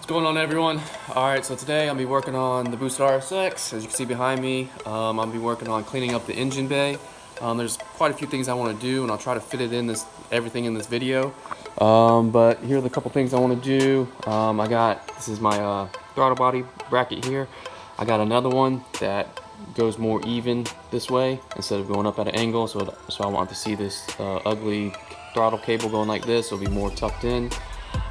What's going on, everyone? Alright, so today I'll be working on the boosted RSX. As you can see behind me, I'll be working on cleaning up the engine bay. There's quite a few things I want to do, and I'll try to fit it in everything in this video. But here are the couple things I want to do. This is my throttle body bracket here. I got another one that goes more even this way instead of going up at an angle, so I want to see this ugly throttle cable going like this. It'll be more tucked in.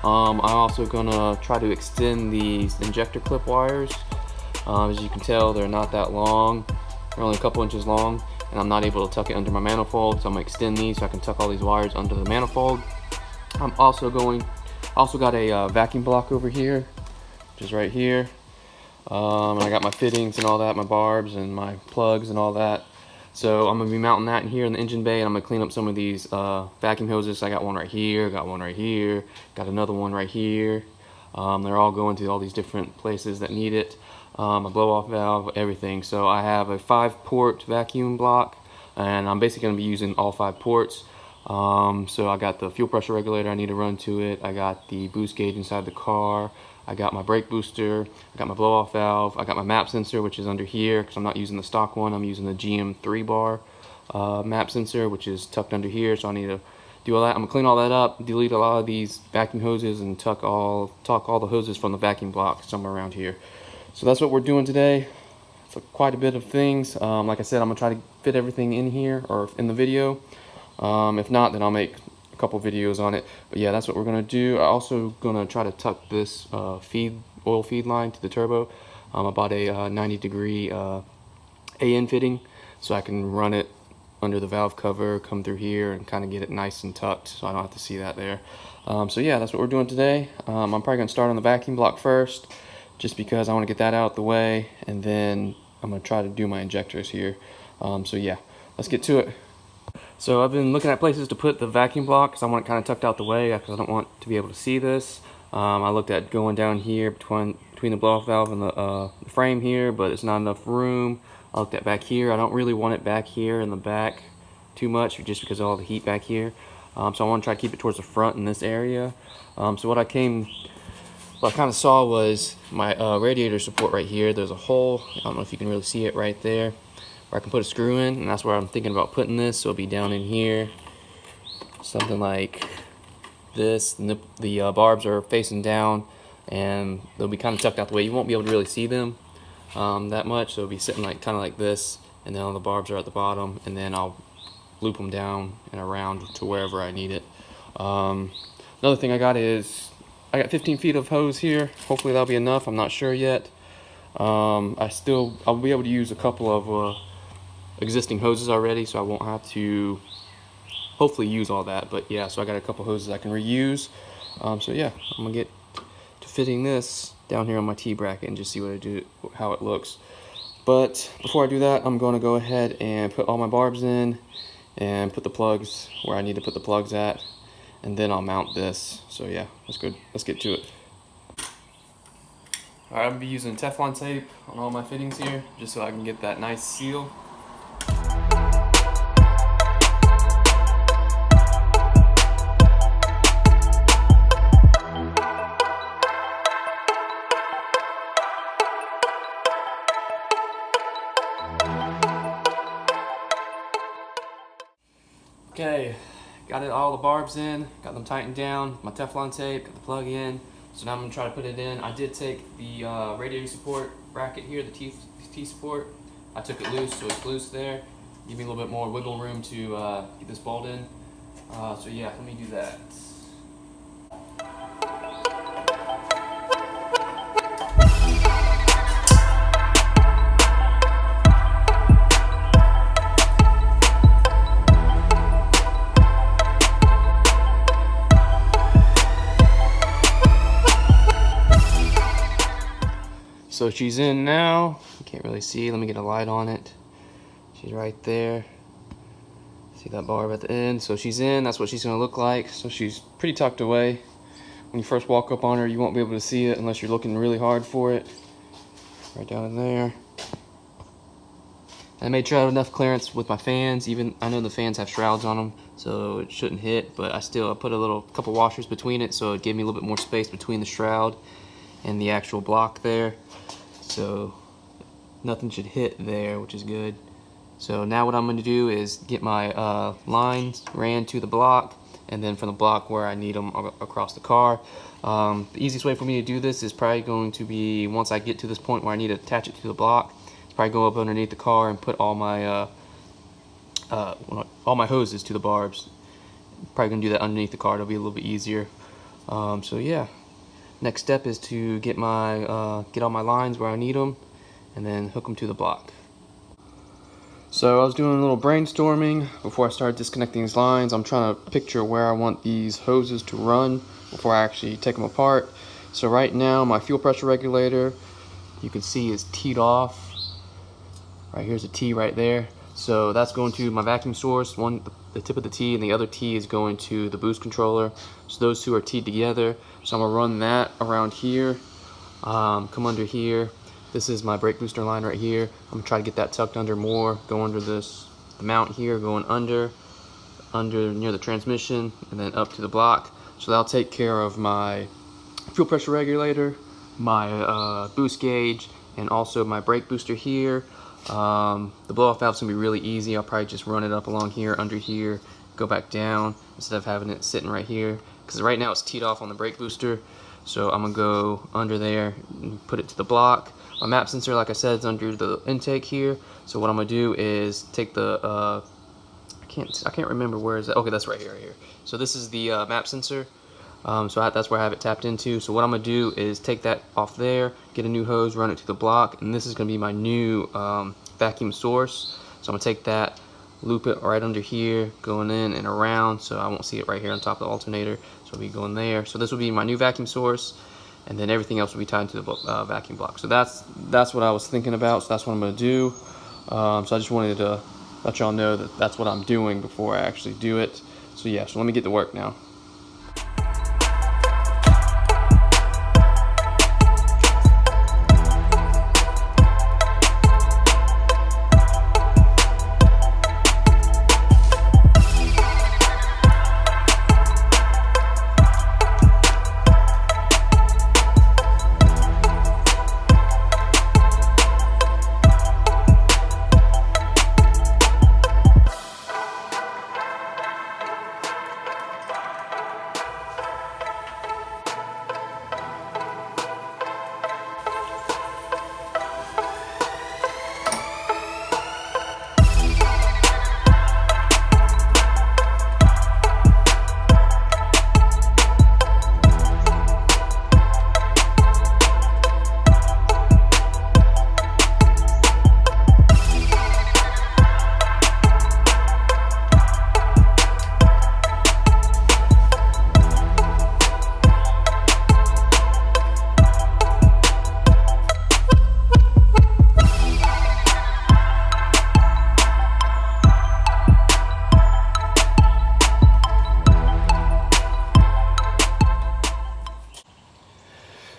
I'm also gonna try to extend these injector clip wires. As you can tell, they're not that long. They're only a couple inches long, and I'm not able to tuck it under my manifold, so I'm gonna extend these so I can tuck all these wires under the manifold. I'm also got a vacuum block over here, which is right here. And I got my fittings and all that, my barbs and my plugs and all that. So I'm gonna be mounting that in here in the engine bay, and I'm gonna clean up some of these vacuum hoses. I got one right here, got one right here, got another one right here. They're all going to all these different places that need it. A blow-off valve, everything. So I have a 5-port vacuum block, and I'm basically gonna be using all 5 ports. So I got the fuel pressure regulator I need to run to it. I got the boost gauge inside the car. I got my brake booster, I got my blow-off valve, I got my map sensor, which is under here because I'm not using the stock one. I'm using the GM 3-bar map sensor, which is tucked under here, so I need to do all that. I'm gonna clean all that up, delete a lot of these vacuum hoses, and tuck all the hoses from the vacuum block somewhere around here. So that's what we're doing today. It's quite a bit of things. Like I said, I'm gonna try to fit everything in here or in the video. If not, then I'll make a couple videos on it. But yeah, that's what we're gonna do. I'm also gonna try to tuck this oil feed line to the turbo. I bought a 90-degree AN fitting, so I can run it under the valve cover, come through here, and kind of get it nice and tucked, so I don't have to see that there. So yeah, that's what we're doing today. I'm probably gonna start on the vacuum block first, just because I want to get that out of the way, and then I'm gonna try to do my injectors here. So yeah, let's get to it. So I've been looking at places to put the vacuum block because I want it kind of tucked out the way because I don't want to be able to see this. I looked at going down here between the blow-off valve and the frame here, but it's not enough room. I looked at back here. I don't really want it back here in the back too much just because of all the heat back here. So I want to try to keep it towards the front in this area. So what I kind of saw was my radiator support right here. There's a hole. I don't know if you can really see it right there, where I can put a screw in, and that's where I'm thinking about putting this. So it'll be down in here, something like this. And the barbs are facing down, and they'll be kind of tucked out the way. You won't be able to really see them that much, so it'll be sitting kind of like this, and then all the barbs are at the bottom, and then I'll loop them down and around to wherever I need it. Another thing I got is I got 15 feet of hose here. Hopefully that'll be enough. I'm not sure yet. I'll be able to use a couple of existing hoses already, so I won't have to hopefully use all that. But yeah, so I got a couple hoses I can reuse. So yeah, I'm gonna get to fitting this down here on my T-bracket and just see how it looks. But before I do that, I'm going to go ahead and put all my barbs in and put the plugs where I need to put the plugs at, and then I'll mount this. So yeah, let's get to it. Alright, I'm going to be using Teflon tape on all my fittings here, just so I can get that nice seal. Okay, got all the barbs in, got them tightened down, my Teflon tape, got the plug in. So now I'm going to try to put it in. I did take the radiator support bracket here, the T support. I took it loose, so it's loose there. Give me a little bit more wiggle room to get this bolt in. So yeah, let me do that. So she's in now. You can't really see. Let me get a light on it. She's right there. See that barb at the end? So she's in. That's what she's going to look like. So she's pretty tucked away. When you first walk up on her, you won't be able to see it unless you're looking really hard for it. Right down in there. I made sure I have enough clearance with my fans. Even I know the fans have shrouds on them, so it shouldn't hit, but I put a couple washers between it, so it gave me a little bit more space between the shroud and the actual block there. So nothing should hit there, which is good. So now what I'm going to do is get my lines ran to the block, and then from the block where I need them across the car. The easiest way for me to do this is probably going to be, once I get to this point where I need to attach it to the block, it's probably go up underneath the car and put all my hoses to the barbs. Probably gonna do that underneath the car. It'll be a little bit easier. So yeah, next step is to get all my lines where I need them, and then hook them to the block. So I was doing a little brainstorming before I started disconnecting these lines. I'm trying to picture where I want these hoses to run before I actually take them apart. So right now my fuel pressure regulator, you can see, is teed off. Right here's a T right there. So that's going to my vacuum source, the tip of the T, and the other T is going to the boost controller. So those two are teed together. So I'm gonna run that around here, come under here. This is my brake booster line right here. I'm gonna try to get that tucked under more, go under the mount here, going under near the transmission, and then up to the block. So that'll take care of my fuel pressure regulator, my boost gauge, and also my brake booster here. The blow off valve's gonna be really easy. I'll probably just run it up along here, under here, go back down, instead of having it sitting right here, because right now it's teed off on the brake booster. So I'm gonna go under there and put it to the block. My map sensor, like I said, is under the intake here. So what I'm gonna do is take the I can't remember where is that. Okay, that's right here, So this is the map sensor. So that's where I have it tapped into. So what I'm gonna do is take that off there, get a new hose, run it to the block, and this is gonna be my new vacuum source. So I'm gonna take that, loop it right under here, going in and around, so I won't see it right here on top of the alternator. So it'll be going there. So this will be my new vacuum source, and then everything else will be tied to the vacuum block. So that's what I was thinking about. So that's what I'm gonna do. So I just wanted to let y'all know that that's what I'm doing before I actually do it. So yeah, so let me get to work now.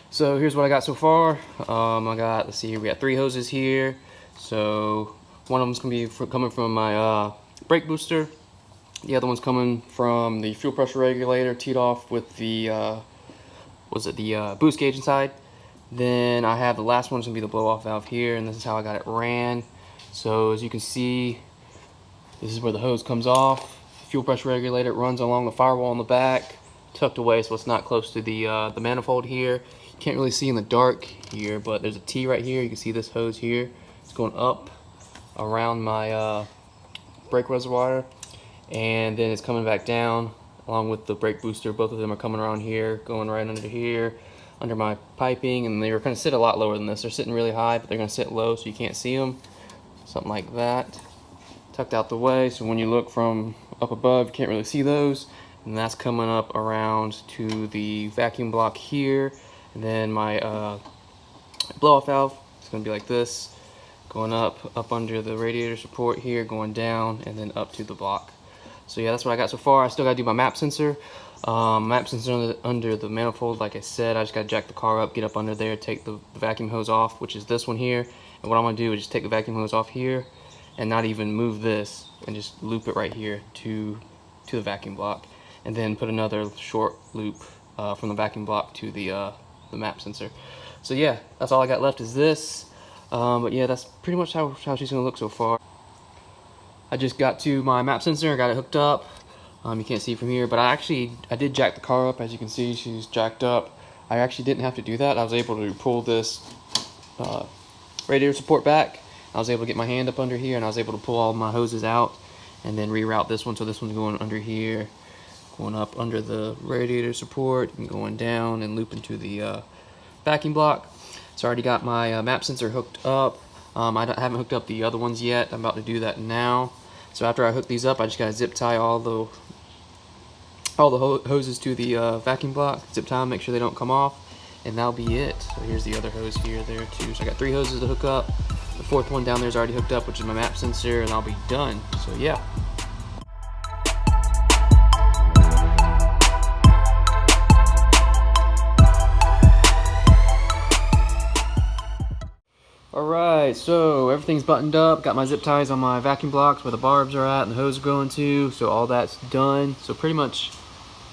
So here's what I got so far. Let's see here, we got 3 hoses here. So one of them's gonna be coming from my brake booster. The other one's coming from the fuel pressure regulator, teed off with the boost gauge inside. Then I have the last one's gonna be the blow off valve here, and this is how I got it ran. So as you can see, this is where the hose comes off. Fuel pressure regulator runs along the firewall in the back, tucked away so it's not close to the manifold here. You can't really see in the dark here, but there's a T right here. You can see this hose here. It's going up around my brake reservoir, and then it's coming back down along with the brake booster. Both of them are coming around here, going right under here, under my piping, and they're going to sit a lot lower than this. They're sitting really high, but they're going to sit low so you can't see them. Something like that. Tucked out the way, so when you look from up above, you can't really see those. And that's coming up around to the vacuum block here. And then my blow-off valve is going to be like this, going up under the radiator support here, going down, and then up to the block. So yeah, that's what I got so far. I still got to do my map sensor. Map sensor under the manifold, like I said, I just got to jack the car up, get up under there, take the vacuum hose off, which is this one here. And what I'm going to do is just take the vacuum hose off here and not even move this, and just loop it right here to the vacuum block. And then put another short loop from the vacuum block to the the map sensor. So yeah, that's all I got left is this. But yeah, that's pretty much how she's gonna look so far. I just got to my map sensor, got it hooked up. You can't see from here, but I did jack the car up. As you can see, she's jacked up. I actually didn't have to do that. I was able to pull this radiator support back. I was able to get my hand up under here, and I was able to pull all my hoses out and then reroute this one. So this one's going under here, going up under the radiator support and going down and looping to the backing block. So I already got my map sensor hooked up. I haven't hooked up the other ones yet. I'm about to do that now. So after I hook these up, I just gotta zip tie all the hoses to the vacuum block. Zip tie them, make sure they don't come off, and that'll be it. So here's the other hose here, there too. So I got 3 hoses to hook up. The 4th one down there is already hooked up, which is my map sensor, and I'll be done. So yeah. Alright, so everything's buttoned up. Got my zip ties on my vacuum blocks where the barbs are at and the hose are going to. So all that's done. So pretty much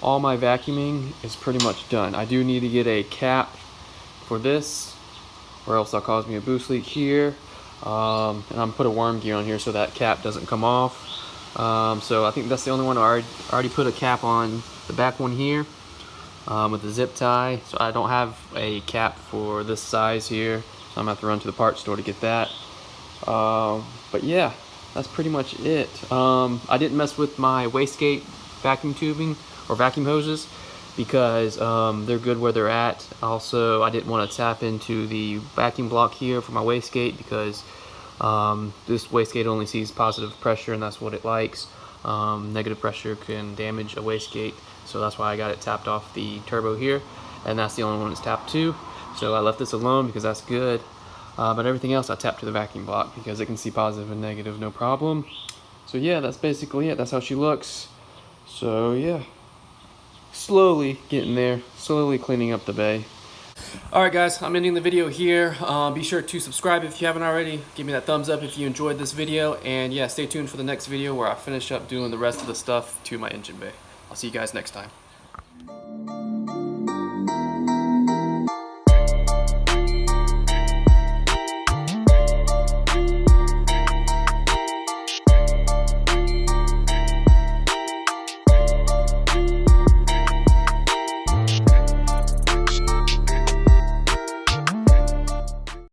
all my vacuuming is pretty much done. I do need to get a cap for this, or else that'll cause me a boost leak here. And I'm put a worm gear on here so that cap doesn't come off. So I think that's the only one. I already put a cap on the back one here with the zip tie. So I don't have a cap for this size here. So I'm gonna have to run to the parts store to get that. But yeah, that's pretty much it. I didn't mess with my wastegate vacuum tubing or vacuum hoses because they're good where they're at. Also, I didn't want to tap into the vacuum block here for my wastegate because this wastegate only sees positive pressure and that's what it likes. Negative pressure can damage a wastegate, so that's why I got it tapped off the turbo here, and that's the only one it's tapped to. So I left this alone because that's good. But everything else I tapped to the vacuum block because it can see positive and negative, no problem. So yeah, that's basically it. That's how she looks. So yeah, slowly getting there, slowly cleaning up the bay. Alright guys, I'm ending the video here. Be sure to subscribe if you haven't already. Give me that thumbs up if you enjoyed this video. And yeah, stay tuned for the next video where I finish up doing the rest of the stuff to my engine bay. I'll see you guys next time.